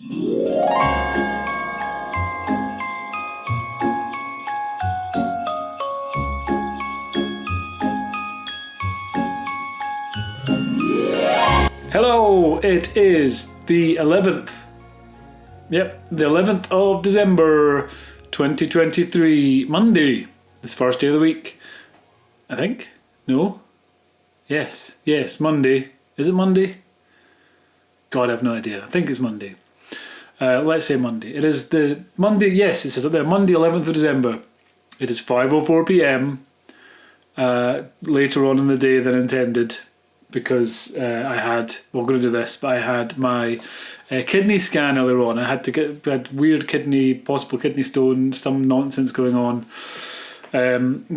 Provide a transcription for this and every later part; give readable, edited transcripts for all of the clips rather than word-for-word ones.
Hello, it is the 11th. Yep, the 11th of December 2023, Monday. This first day of the week. I think? No? Yes, Monday. Is it Monday? God, I have no idea. I think it's Monday. Let's say Monday. It is the Monday, yes, it says up there, Monday 11th of December. It is 5:04 p.m. Later on in the day than intended. Because we're going to do this, but I had my kidney scan earlier on. I had weird possible kidney stone, some nonsense going on.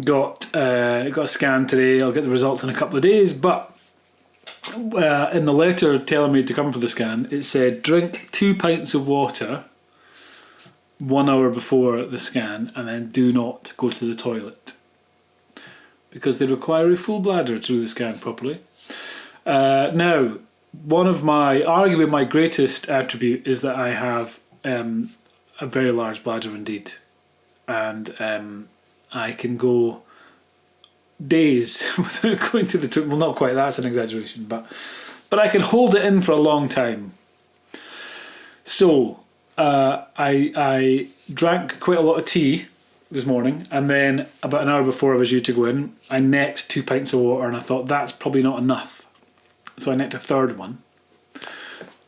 Got a scan today. I'll get the results in a couple of days. But in the letter telling me to come for the scan, it said drink 2 pints of water 1 hour before the scan, and then do not go to the toilet because they require a full bladder to do the scan properly. Now, arguably my greatest attribute is that I have a very large bladder indeed, and I can go days without going to the toilet. Well, not quite, that's an exaggeration, but I can hold it in for a long time. So I drank quite a lot of tea this morning, and then about an hour before I was due to go in, I necked 2 pints of water, and I thought that's probably not enough. So I necked a third one.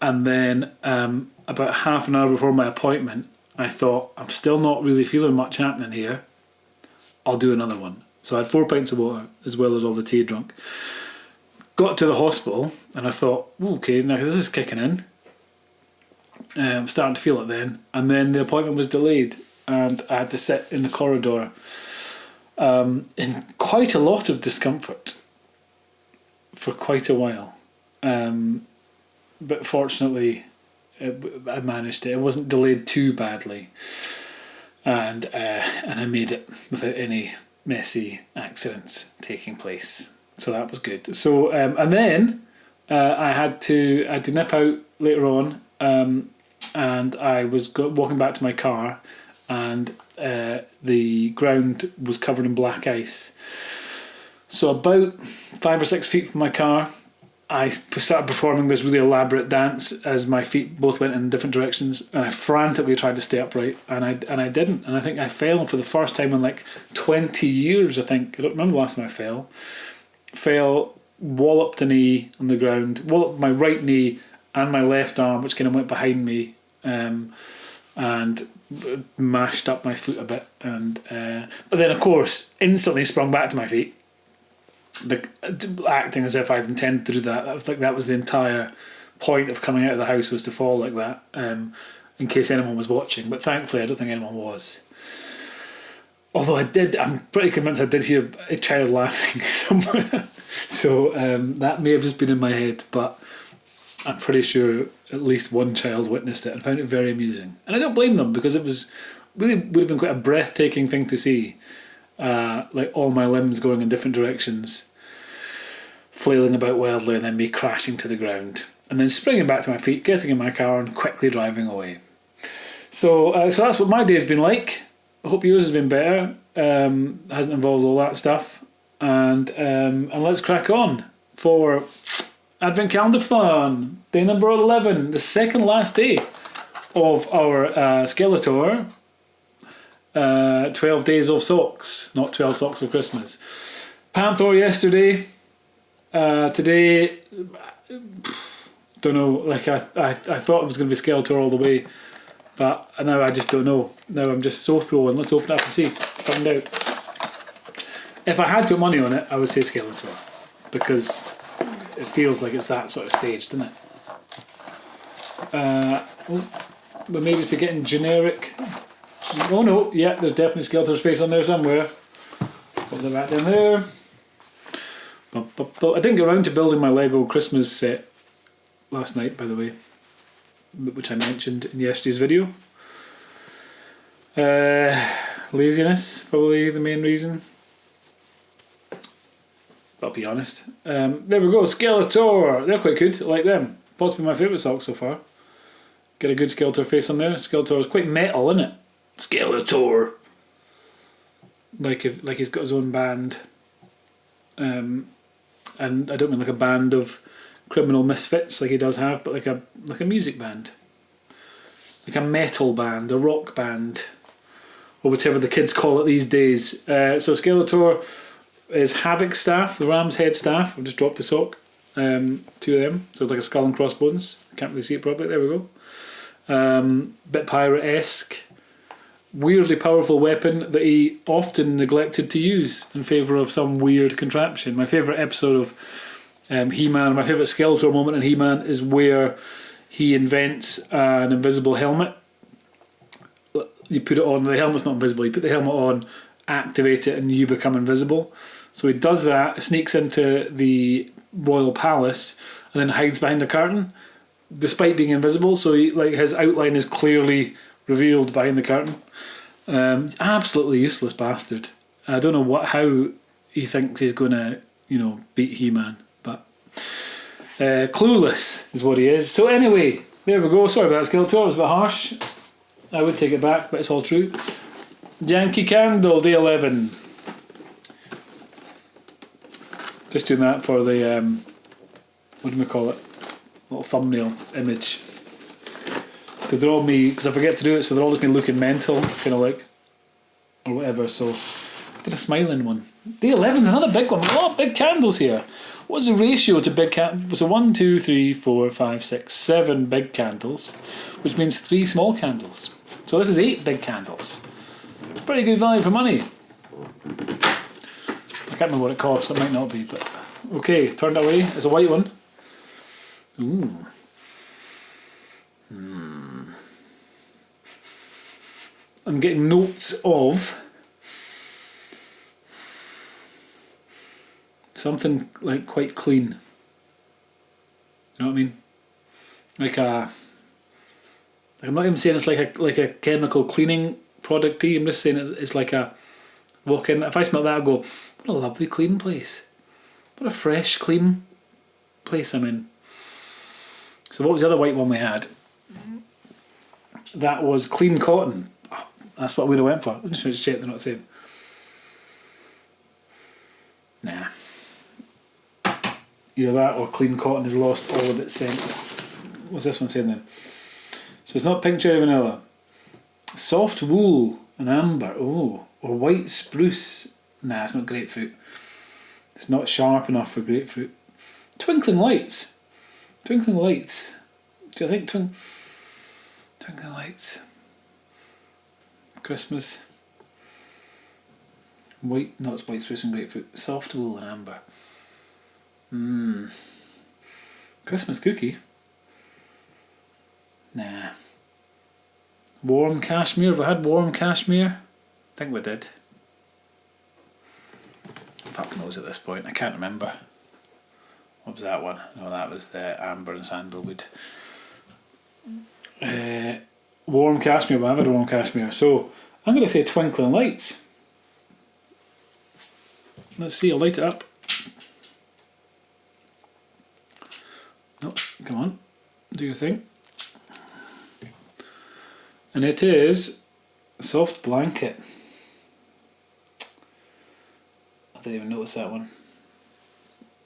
And then about half an hour before my appointment, I thought, I'm still not really feeling much happening here. I'll do another one. So I had 4 pints of water as well as all the tea drunk. Got to the hospital and I thought, okay, now this is kicking in. I'm starting to feel it then. And then the appointment was delayed and I had to sit in the corridor in quite a lot of discomfort for quite a while. But fortunately, I managed it. It wasn't delayed too badly, and I made it without any messy accidents taking place. So that was good. So and then I had to nip out later on, and I was walking back to my car, and the ground was covered in black ice. So about 5 or 6 feet from my car, I started performing this really elaborate dance as my feet both went in different directions, and I frantically tried to stay upright, and I didn't, and I think I fell for the first time in like 20 years. I think I don't remember the last time I fell, walloped a knee on the ground, walloped my right knee and my left arm, which kind of went behind me, and mashed up my foot a bit, and but then of course instantly sprung back to my feet. Acting as if I'd intended to do that. That was the entire point of coming out of the house, was to fall like that, in case anyone was watching. But thankfully, I don't think anyone was. Although I'm pretty convinced I did hear a child laughing somewhere. So that may have just been in my head, but I'm pretty sure at least one child witnessed it and found it very amusing. And I don't blame them, because it would have been quite a breathtaking thing to see. Like all my limbs going in different directions, flailing about wildly, and then me crashing to the ground, and then springing back to my feet, getting in my car and quickly driving away. So that's what my day's been like. I hope yours has been better. Hasn't involved all that stuff. And let's crack on for Advent Calendar Fun. Day number 11, the second last day of our Skeletor 12 days of socks, not 12 socks of Christmas. Panther yesterday. Today, don't know. Like I thought it was going to be Skeletor all the way, but now I just don't know. Now I'm just so thrown. Let's open it up and see. Find out. If I had put money on it, I would say Skeletor, because it feels like it's that sort of stage, doesn't it? We may just be getting generic. Oh no, yeah, there's definitely Skeletor's face on there somewhere. Put that back down there. But I didn't get around to building my Lego Christmas set last night, by the way, which I mentioned in yesterday's video. Laziness, probably the main reason. I'll be honest. There we go, Skeletor. They're quite good. I like them. Possibly my favourite socks so far. Get a good Skeletor face on there. Skeletor is quite metal, isn't it? Skeletor. Like he's got his own band. And I don't mean like a band of criminal misfits like he does have, but like a music band. Like a metal band, a rock band, or whatever the kids call it these days. So Skeletor is Havoc's staff, the Ram's head staff. I've just dropped the sock. Two of them. So like a skull and crossbones. Can't really see it properly. There we go. Bit pirate-esque. Weirdly powerful weapon that he often neglected to use in favour of some weird contraption. My favourite episode of He-Man, my favourite Skeletor moment in He-Man is where he invents an invisible helmet. You put it on, the helmet's not invisible, you put the helmet on, activate it and you become invisible. So he does that, sneaks into the royal palace and then hides behind a curtain despite being invisible, so his outline is clearly revealed behind the curtain. Absolutely useless bastard. I don't know how he thinks he's going to, beat He-Man, but clueless is what he is. So anyway, there we go. Sorry about that, Skeletor. It was a bit harsh. I would take it back, but it's all true. Yankee Candle, day 11. Just doing that for the, what do we call it? Little thumbnail image. Because they're all me, because I forget to do it, so they're all just me looking mental, kind of like, or whatever. So, I did a smiling one. Day 11 is another big one. A lot of big candles here. What's the ratio to big candles? So 1, 2, 3, 4, 5, 6, 7 big candles, which means 3 small candles. So this is 8 big candles. It's pretty good value for money. I can't remember what it costs. It might not be, but okay. Turned away. It's a white one. Ooh. I'm getting notes of something like quite clean. You know what I mean? I'm not even saying it's like a chemical cleaning product. I'm just saying it's like a walk in. If I smell that, I go, what a lovely clean place. What a fresh, clean place I'm in. So what was the other white one we had? That was clean cotton. Oh, that's what I would have went for. I'm just going to check they're not the same. Nah. Either that or clean cotton has lost all of its scent. What's this one saying then? So it's not pink cherry vanilla. Soft wool and amber. Oh. Or white spruce. Nah, it's not grapefruit. It's not sharp enough for grapefruit. Twinkling lights. Twinkling lights. Do you think twinkling lights? Christmas. White, no, it's white spruce and grapefruit. Soft wool and amber. Christmas cookie. Nah. Warm cashmere. Have I had warm cashmere? I think we did. Fuck knows at this point. I can't remember. What was that one? No, that was the amber and sandalwood. Warm cashmere. Well, I've had warm cashmere. So I'm going to say twinkling lights. Let's see. I'll light it up. No, come on. Do your thing. And it is soft blanket. I didn't even notice that one.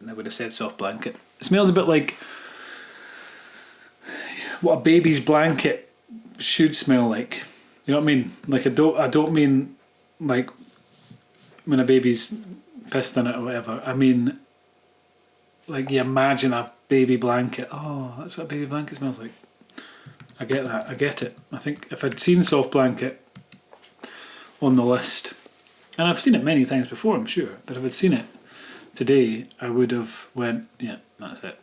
I would have said soft blanket. It smells a bit like what a baby's blanket should smell like. You know what I mean? Like I don't mean like when a baby's pissed in it or whatever. I mean like you imagine a baby blanket. Oh, that's what a baby blanket smells like. I get that. I get it. I think if I'd seen soft blanket on the list, and I've seen it many times before, I'm sure, but if I'd seen it today, I would have went, yeah, that's it.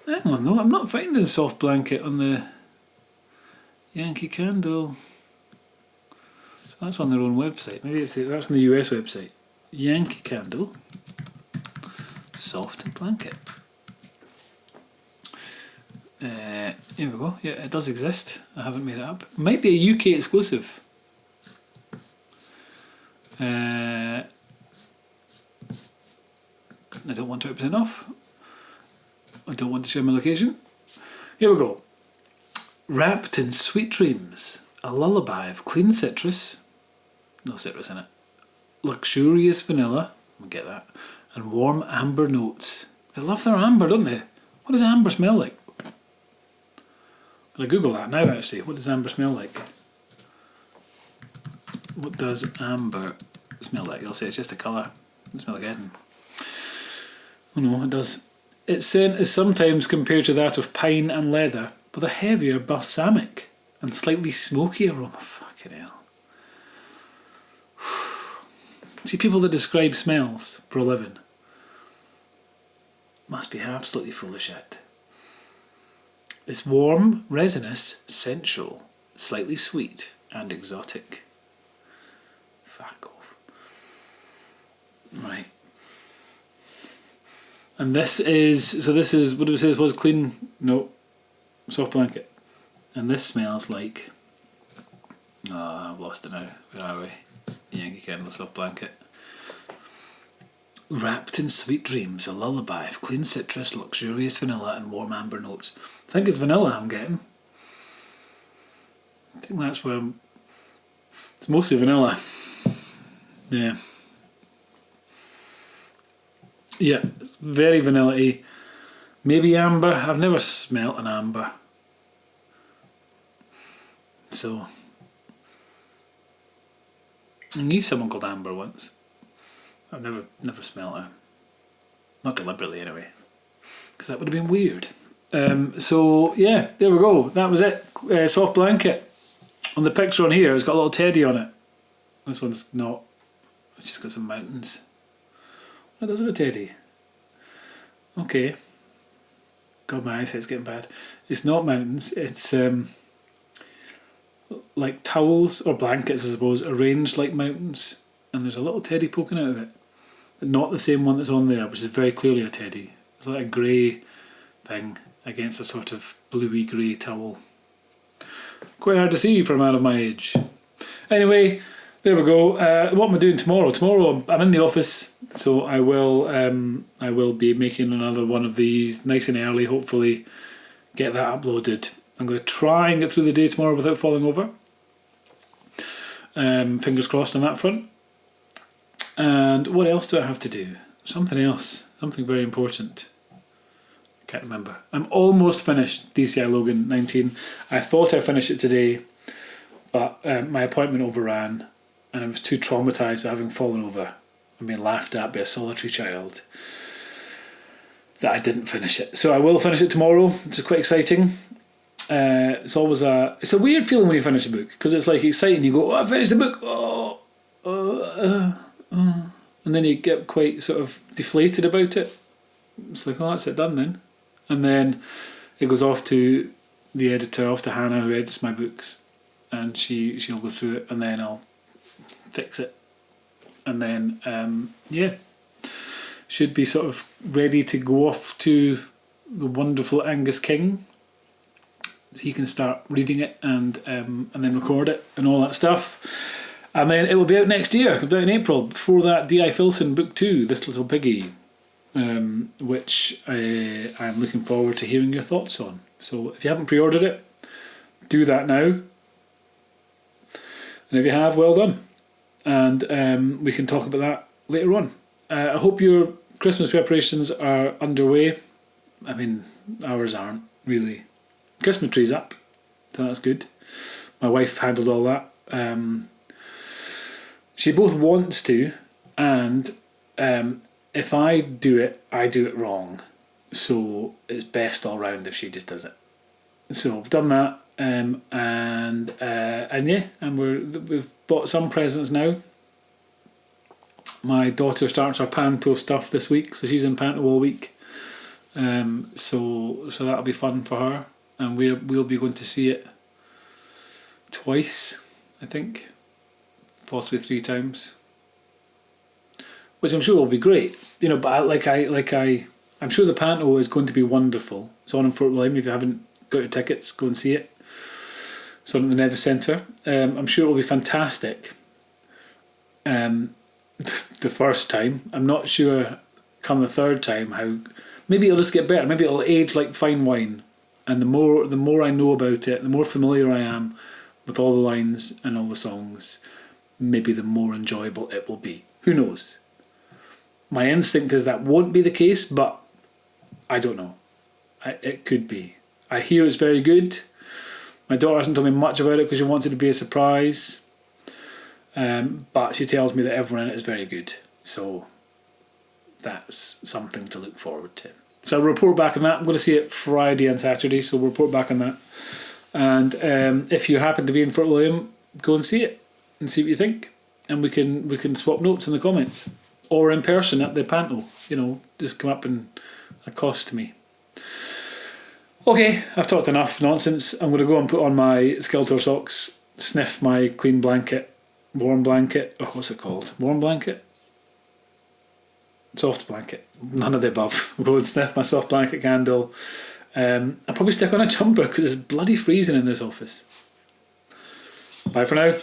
Hang on though, I'm not finding soft blanket on the Yankee Candle. So that's on their own website. Maybe that's on the US website. Yankee Candle soft blanket. Here we go. Yeah, it does exist. I haven't made it up. Might be a UK exclusive. I don't want 20% off. I don't want to share my location. Here we go. Wrapped in Sweet Dreams, a lullaby of clean citrus, no citrus in it, luxurious vanilla, we'll get that, and warm amber notes. They love their amber, don't they? What does amber smell like? I'm going to Google that now actually. What does amber smell like? What does amber smell like? I'll say it's just a colour. It doesn't smell like anything. Oh no, it does. Its scent is sometimes compared to that of pine and leather, with a heavier balsamic and slightly smoky aroma. Fucking hell. See, people that describe smells for a living must be absolutely full of shit. It's warm, resinous, sensual, slightly sweet and exotic. Fuck off. Right. And this is, what do we say this was? Clean? No. Soft blanket. And this smells like, I've lost it now. Where are we? Yankee Candle Soft Blanket. Wrapped in Sweet Dreams, a lullaby of clean citrus, luxurious vanilla and warm amber notes. I think it's vanilla I'm getting. I think that's where it's mostly vanilla. Yeah. Yeah, it's very vanilla-y. Maybe amber. I've never smelt an amber. So I knew someone called Amber once. I've never smelt her. Not deliberately anyway. Because that would have been weird. So yeah, there we go. That was it. Soft blanket. On the picture on here, it's got a little teddy on it. This one's not. It's just got some mountains. What does it, a teddy? Okay. God, my eyesight's getting bad. It's not mountains. It's like towels or blankets, I suppose, arranged like mountains. And there's a little teddy poking out of it. But not the same one that's on there, which is very clearly a teddy. It's like a grey thing against a sort of bluey grey towel. Quite hard to see for a man of my age. Anyway, there we go. What am I doing tomorrow? Tomorrow I'm in the office, so I will be making another one of these nice and early, hopefully get that uploaded. I'm going to try and get through the day tomorrow without falling over. Fingers crossed on that front. And what else do I have to do? Something else. Something very important. I can't remember. I'm almost finished DCI Logan 19. I thought I finished it today, but my appointment overran and I was too traumatised by having fallen over and being laughed at by a solitary child that I didn't finish it. So I will finish it tomorrow, which is quite exciting. It's a weird feeling when you finish a book, because it's like exciting. You go, I finished the book, and then you get quite sort of deflated about it. It's like, oh, that's it done then. And then it goes off to the editor, off to Hannah, who edits my books, and she'll go through it, and then I'll fix it, and then should be sort of ready to go off to the wonderful Angus King, so he can start reading it and then record it and all that stuff. And then it will be out next year. It'll be out in April. Before that, D.I. Filson Book 2, This Little Piggy, which I'm looking forward to hearing your thoughts on. So if you haven't pre-ordered it, do that now. And if you have, well done. And we can talk about that later on. I hope your Christmas preparations are underway. I mean, ours aren't, really. Christmas tree's up, so that's good. My wife handled all that. She both wants to, and if I do it wrong. So it's best all round if she just does it. So we've done that, and we've bought some presents now. My daughter starts her panto stuff this week, so she's in panto all week. So that'll be fun for her, and we'll be going to see it twice, I think, possibly 3 times, which I'm sure will be great. You know, but I'm sure the panto is going to be wonderful. It's on in Fort William. If you haven't got your tickets, go and see it. It's on at the Nevis Centre. I'm sure it will be fantastic. The first time, I'm not sure. Come the third time, how maybe it'll just get better. Maybe it'll age like fine wine, And the more I know about it, the more familiar I am with all the lines and all the songs, maybe the more enjoyable it will be. Who knows? My instinct is that won't be the case, but I don't know. It could be. I hear it's very good. My daughter hasn't told me much about it because she wants it to be a surprise. But she tells me that everyone in it is very good. So that's something to look forward to. So I'll report back on that. I'm going to see it Friday and Saturday, so we'll report back on that. And if you happen to be in Fort William, go and see it and see what you think. And we can swap notes in the comments. Or in person at the panto. Just come up and accost me. Okay, I've talked enough nonsense. I'm going to go and put on my Skeletor socks, sniff my clean blanket, warm blanket. Oh, what's it called? Warm blanket? Soft blanket. None of the above. I'll go and sniff my soft blanket candle. I'll probably stick on a jumper because it's bloody freezing in this office. Bye for now.